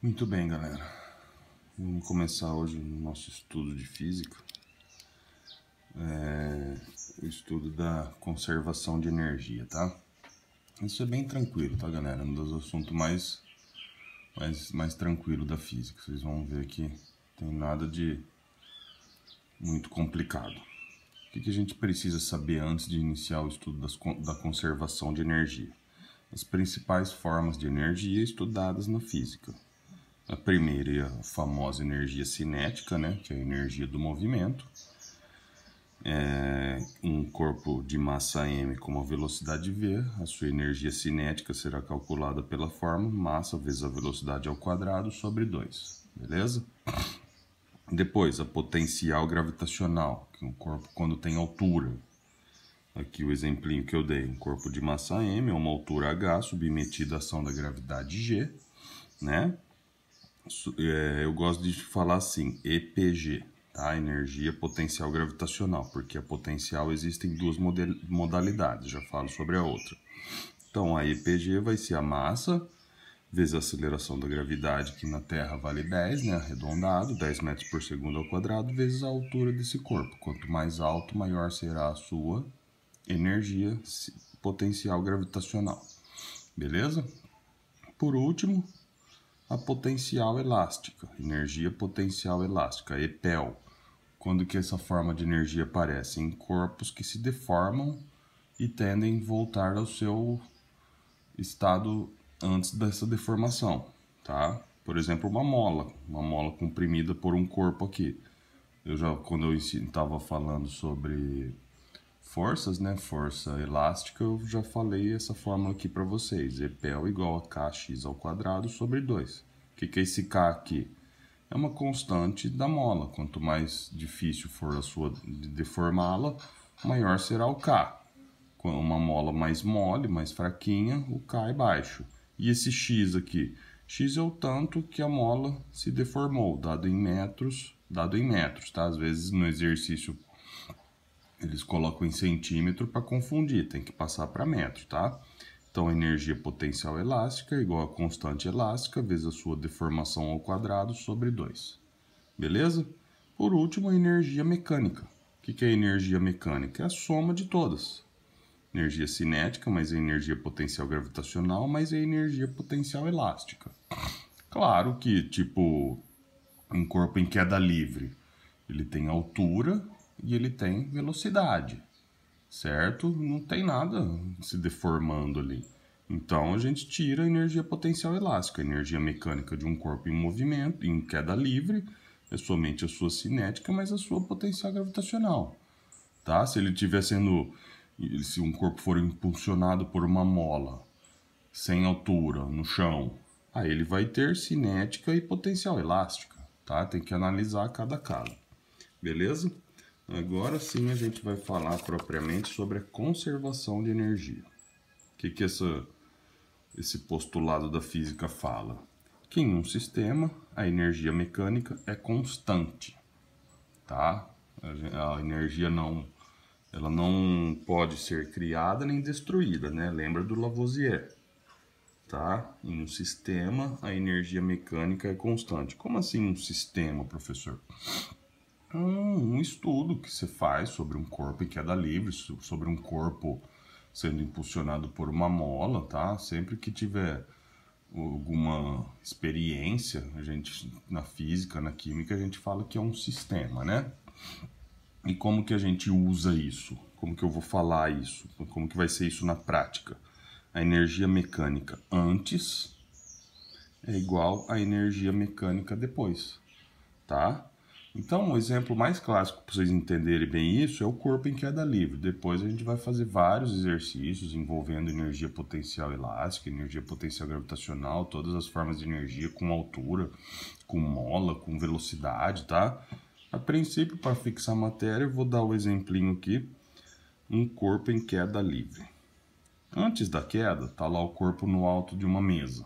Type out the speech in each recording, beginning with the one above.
Muito bem, galera. Vamos começar hoje o nosso estudo de física. O estudo da conservação de energia, tá? Isso é bem tranquilo, tá, galera? Um dos assuntos mais tranquilo da física. Vocês vão ver que tem nada de muito complicado. O que a gente precisa saber antes de iniciar o estudo da conservação de energia? As principais formas de energia estudadas na física. A primeira é a famosa energia cinética, né, que é a energia do movimento. Um corpo de massa m com uma velocidade v, a sua energia cinética será calculada pela fórmula massa vezes a velocidade ao quadrado sobre 2, beleza? Depois, a potencial gravitacional, que é um corpo quando tem altura. Aqui o exemplinho que eu dei, um corpo de massa m, uma altura h, submetida à ação da gravidade g, né? Eu gosto de falar assim, EPG, tá? Energia potencial gravitacional, porque a potencial existe em duas modalidades, já falo sobre a outra. Então, a EPG vai ser a massa vezes a aceleração da gravidade, que na Terra vale 10, né? Arredondado, 10 metros por segundo ao quadrado, vezes a altura desse corpo. Quanto mais alto, maior será a sua energia potencial gravitacional. Beleza? Por último, a potencial elástica, energia potencial elástica, EPEL. Quando que essa forma de energia aparece? Em corpos que se deformam e tendem a voltar ao seu estado antes dessa deformação, tá? Por exemplo, uma mola comprimida por um corpo aqui. Quando eu estava falando sobre forças, né? Força elástica, eu já falei essa fórmula aqui para vocês. EPEL igual a kx ao quadrado sobre 2. O que é esse k aqui? É uma constante da mola. Quanto mais difícil for a sua de deformá-la, maior será o k. Uma mola mais mole, mais fraquinha, o k é baixo. E esse x aqui? X é o tanto que a mola se deformou, dado em metros, tá? Às vezes no exercício eles colocam em centímetro para confundir, tem que passar para metro, tá? Então, a energia potencial elástica é igual a constante elástica vezes a sua deformação ao quadrado sobre 2. Beleza? Por último, a energia mecânica. O que é a energia mecânica? É a soma de todas. Energia cinética, mais a energia potencial gravitacional, mais a energia potencial elástica. Claro que, tipo, um corpo em queda livre, ele tem altura e ele tem velocidade, certo? Não tem nada se deformando ali. Então a gente tira a energia potencial elástica, a energia mecânica de um corpo em movimento, em queda livre, é somente a sua cinética, mas a sua potencial gravitacional, tá? Se um corpo for impulsionado por uma mola sem altura no chão, aí ele vai ter cinética e potencial elástica, tá? Tem que analisar cada caso. Beleza? Agora sim a gente vai falar propriamente sobre a conservação de energia. O que esse postulado da física fala? Que em um sistema a energia mecânica é constante, tá? A energia ela não pode ser criada nem destruída, né? Lembra do Lavoisier, tá? Em um sistema a energia mecânica é constante. Como assim um sistema, professor? Um estudo que você faz sobre um corpo em queda livre, sobre um corpo sendo impulsionado por uma mola, tá? Sempre que tiver alguma experiência, na física, na química, a gente fala que é um sistema, né? E como que a gente usa isso? Como que eu vou falar isso? Como que vai ser isso na prática? A energia mecânica antes é igual à energia mecânica depois, tá? Então, o exemplo mais clássico para vocês entenderem bem isso é o corpo em queda livre. Depois a gente vai fazer vários exercícios envolvendo energia potencial elástica, energia potencial gravitacional, todas as formas de energia com altura, com mola, com velocidade, tá? A princípio, para fixar a matéria, eu vou dar o exemplinho aqui, um corpo em queda livre. Antes da queda, tá lá o corpo no alto de uma mesa.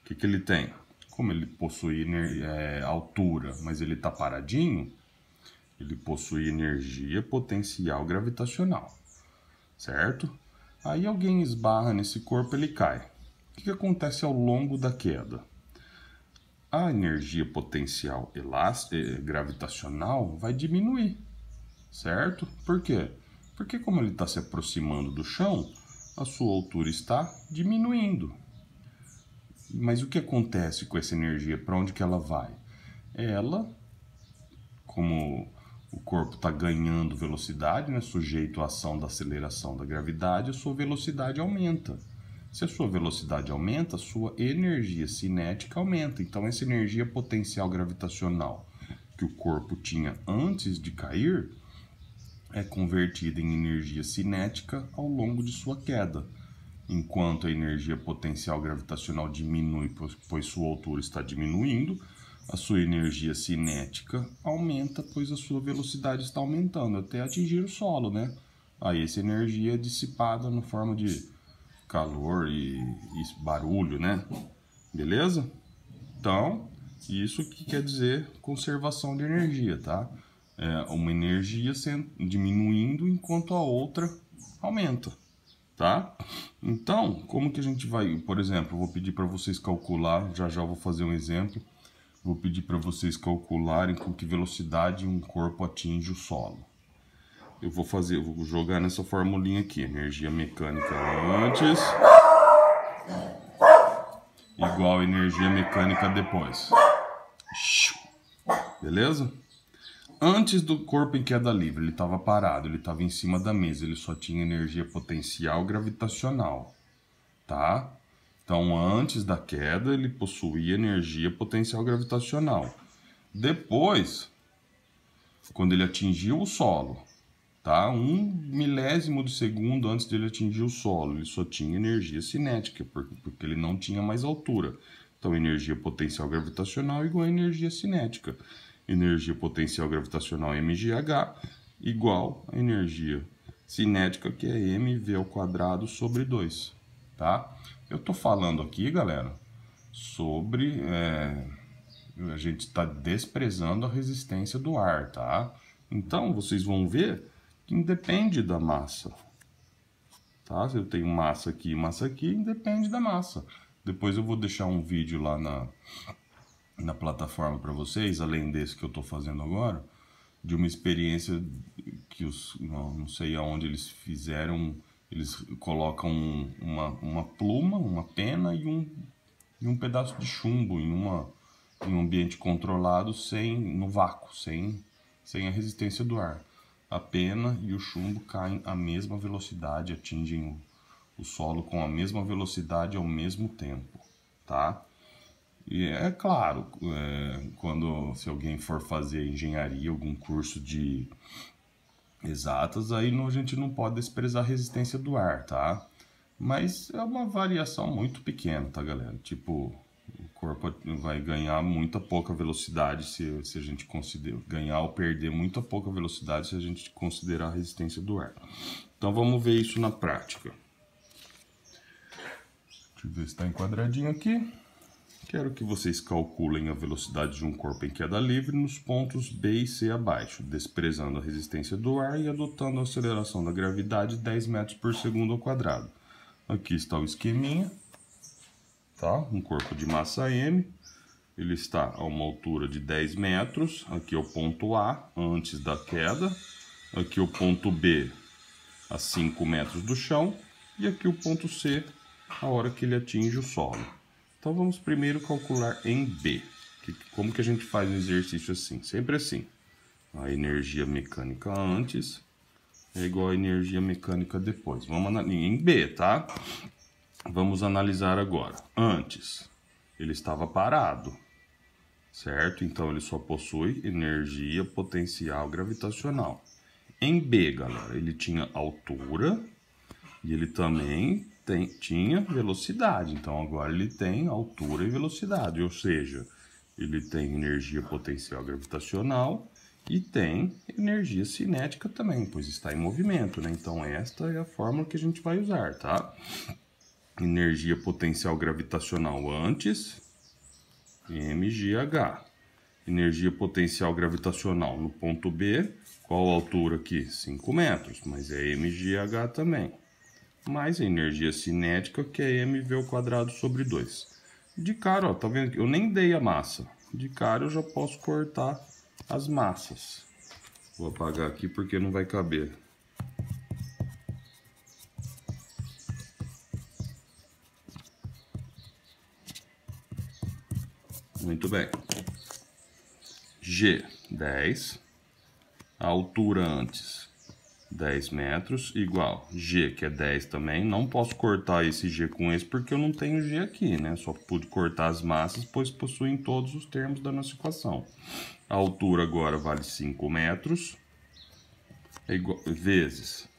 O que ele tem? Como ele possui altura, mas ele está paradinho, ele possui energia potencial gravitacional, certo? Aí alguém esbarra nesse corpo, ele cai. O que acontece ao longo da queda? a energia potencial gravitacional vai diminuir, certo? Por quê? Porque como ele está se aproximando do chão, a sua altura está diminuindo. Mas o que acontece com essa energia? Para onde que ela vai? Ela, como o corpo está ganhando velocidade, né, sujeito à ação da aceleração da gravidade, a sua velocidade aumenta. Se a sua velocidade aumenta, a sua energia cinética aumenta. Então, essa energia potencial gravitacional que o corpo tinha antes de cair é convertida em energia cinética ao longo de sua queda. Enquanto a energia potencial gravitacional diminui, pois sua altura está diminuindo, a sua energia cinética aumenta, pois a sua velocidade está aumentando, até atingir o solo, né? Aí essa energia é dissipada na forma de calor e barulho, né? Beleza? Então, isso que quer dizer conservação de energia, tá? É uma energia diminuindo enquanto a outra aumenta, tá? Então, como que a gente vai, por exemplo, eu vou pedir para vocês calcular, já eu vou fazer um exemplo, vou pedir para vocês calcularem com que velocidade um corpo atinge o solo. Eu vou jogar nessa formulinha aqui, energia mecânica antes igual energia mecânica depois. Beleza? Antes do corpo em queda livre, ele estava parado, ele estava em cima da mesa, ele só tinha energia potencial gravitacional, tá? Então, antes da queda, ele possuía energia potencial gravitacional. Depois, quando ele atingiu o solo, tá? 1 milésimo de segundo antes de ele atingir o solo, ele só tinha energia cinética, porque ele não tinha mais altura. Então, energia potencial gravitacional igual a energia cinética. Energia potencial gravitacional mgh igual a energia cinética, que é mv² sobre 2, tá? Eu tô falando aqui, galera, sobre... a gente está desprezando a resistência do ar, tá? Então, vocês vão ver que independe da massa, tá? Se eu tenho massa aqui, independe da massa. Depois eu vou deixar um vídeo lá na plataforma para vocês, além desse que eu estou fazendo agora, de uma experiência que não sei aonde eles fizeram, eles colocam uma pluma, uma pena e um pedaço de chumbo em um ambiente controlado, no vácuo, sem a resistência do ar. A pena e o chumbo caem à mesma velocidade, atingem o solo com a mesma velocidade ao mesmo tempo, tá? E é claro, se alguém for fazer engenharia, algum curso de exatas, aí a gente não pode desprezar a resistência do ar, tá? Mas é uma variação muito pequena, tá, galera? Tipo, o corpo vai ganhar muita pouca velocidade se a gente ganhar ou perder muita pouca velocidade se a gente considerar a resistência do ar. Então vamos ver isso na prática. Deixa eu ver se está enquadradinho aqui. Quero que vocês calculem a velocidade de um corpo em queda livre nos pontos B e C abaixo, desprezando a resistência do ar e adotando a aceleração da gravidade 10 metros por segundo ao quadrado. Aqui está o esqueminha, tá? Um corpo de massa M, ele está a uma altura de 10 metros, aqui é o ponto A, antes da queda, aqui é o ponto B, a 5 metros do chão, e aqui o ponto C, a hora que ele atinge o solo. Então vamos primeiro calcular em B. Como que a gente faz um exercício assim? Sempre assim. A energia mecânica antes é igual a energia mecânica depois. Vamos em B, tá? Vamos analisar agora. Antes, ele estava parado, certo? Então ele só possui energia potencial gravitacional. Em B, galera, ele tinha altura e ele também tinha velocidade. Então agora ele tem altura e velocidade, ou seja, ele tem energia potencial gravitacional e tem energia cinética também, pois está em movimento, né? Então esta é a fórmula que a gente vai usar, tá? Energia potencial gravitacional antes, mgh. Energia potencial gravitacional no ponto B, qual a altura aqui? 5 metros, mas é mgh também. Mais a energia cinética, que é mv² sobre 2. De cara, ó, tá vendo? Eu nem dei a massa. De cara eu já posso cortar as massas. Vou apagar aqui porque não vai caber. Muito bem. G, 10. A altura antes, 10 metros, igual G, que é 10 também. Não posso cortar esse G com esse porque eu não tenho G aqui, né? Só pude cortar as massas, pois possuem todos os termos da nossa equação. A altura agora vale 5 metros, é igual, vezes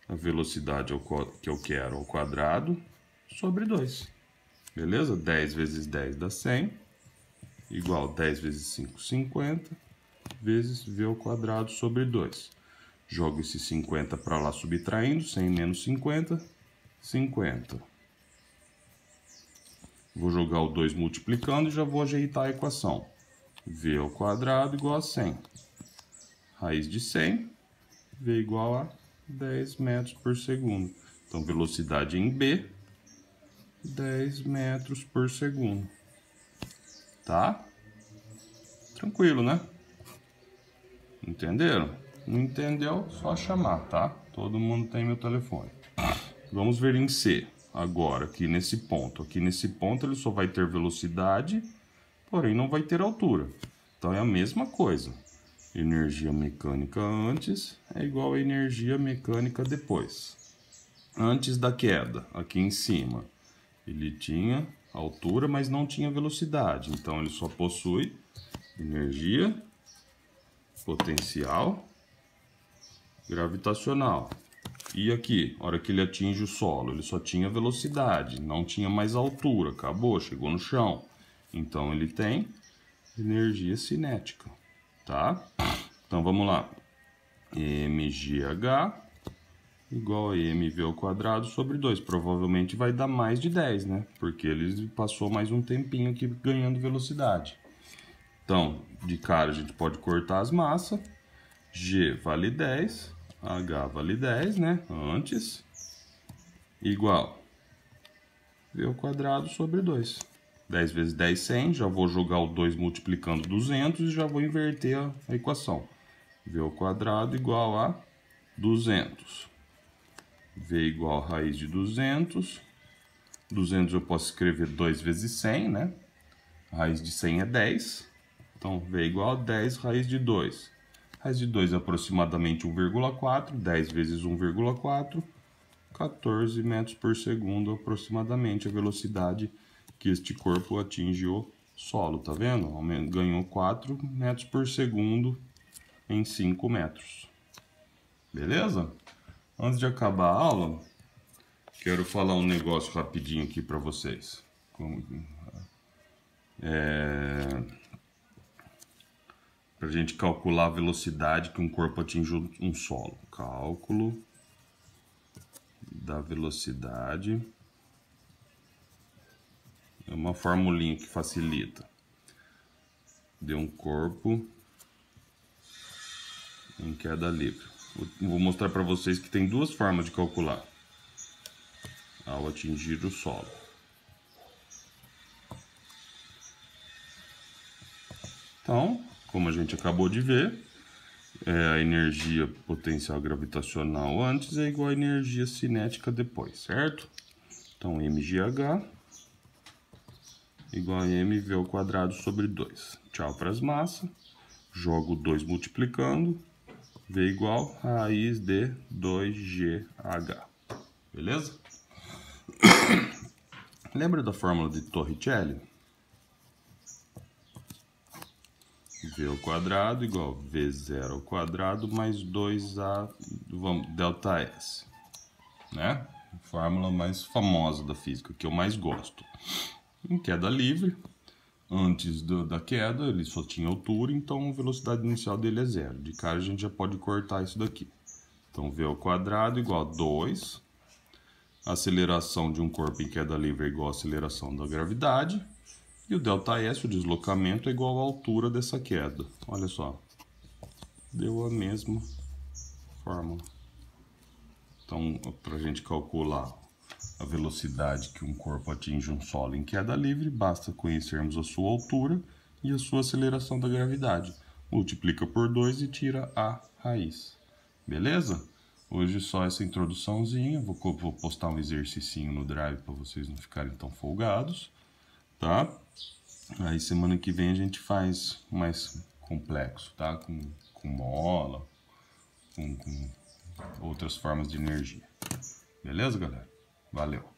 a velocidade que eu quero ao quadrado, sobre 2. Beleza? 10 vezes 10 dá 100, igual 10 vezes 5, 50, vezes v ao quadrado sobre 2. Jogo esse 50 para lá subtraindo, 100 menos 50, 50. Vou jogar o 2 multiplicando e já vou ajeitar a equação. V ao quadrado igual a 100. Raiz de 100, V igual a 10 metros por segundo. Então, velocidade em B, 10 metros por segundo. Tá? Tranquilo, né? Entenderam? Não entendeu? Só chamar, tá? Todo mundo tem meu telefone. Vamos ver em C. Agora, aqui nesse ponto. Aqui nesse ponto ele só vai ter velocidade, porém não vai ter altura. Então é a mesma coisa. Energia mecânica antes é igual a energia mecânica depois. Antes da queda, aqui em cima, ele tinha altura, mas não tinha velocidade. Então ele só possui energia, potencial, gravitacional. E aqui, a hora que ele atinge o solo, ele só tinha velocidade, não tinha mais altura, acabou, chegou no chão. Então ele tem energia cinética, tá? Então vamos lá. mgh igual a mv ao quadrado sobre 2. Provavelmente vai dar mais de 10, né? Porque ele passou mais um tempinho aqui ganhando velocidade. Então, de cara a gente pode cortar as massas. G vale 10, H vale 10, né? Antes, igual V ao quadrado sobre 2. 10 vezes 10, 100. Já vou jogar o 2 multiplicando 200 e já vou inverter a equação. V ao quadrado igual a 200. V igual a raiz de 200. 200 eu posso escrever 2 vezes 100, né? A raiz de 100 é 10. Então, V igual a 10 raiz de 2. Raiz de 2 é aproximadamente 1,4. 10 vezes 1,4. 14 metros por segundo, aproximadamente, a velocidade que este corpo atinge o solo. Tá vendo? Ganhou 4 metros por segundo em 5 metros. Beleza? Antes de acabar a aula, quero falar um negócio rapidinho aqui para vocês. Para a gente calcular a velocidade que um corpo atinge um solo. Cálculo da velocidade. É uma formulinha que facilita. De um corpo em queda livre. Vou mostrar para vocês que tem duas formas de calcular ao atingir o solo. Então, como a gente acabou de ver, a energia potencial gravitacional antes é igual a energia cinética depois, certo? Então, mgh igual a mv ao quadrado sobre 2. Tchau para as massas. Jogo 2 multiplicando. V igual a raiz de 2gh. Beleza? Lembra da fórmula de Torricelli? V ao quadrado igual a V0 ao quadrado mais 2A delta S. Né? A fórmula mais famosa da física, que eu mais gosto. Em queda livre, antes da queda, ele só tinha altura, então a velocidade inicial dele é 0. De cara a gente já pode cortar isso daqui. Então, V ao quadrado igual a 2. A aceleração de um corpo em queda livre é igual à aceleração da gravidade. E o ΔS, o deslocamento, é igual à altura dessa queda. Olha só. Deu a mesma fórmula. Então, para a gente calcular a velocidade que um corpo atinge um solo em queda livre, basta conhecermos a sua altura e a sua aceleração da gravidade. Multiplica por 2 e tira a raiz. Beleza? Hoje só essa introduçãozinha. Vou postar um exercicinho no Drive para vocês não ficarem tão folgados, tá? Aí semana que vem a gente faz mais complexo, tá? Com mola, com outras formas de energia. Beleza, galera? Valeu!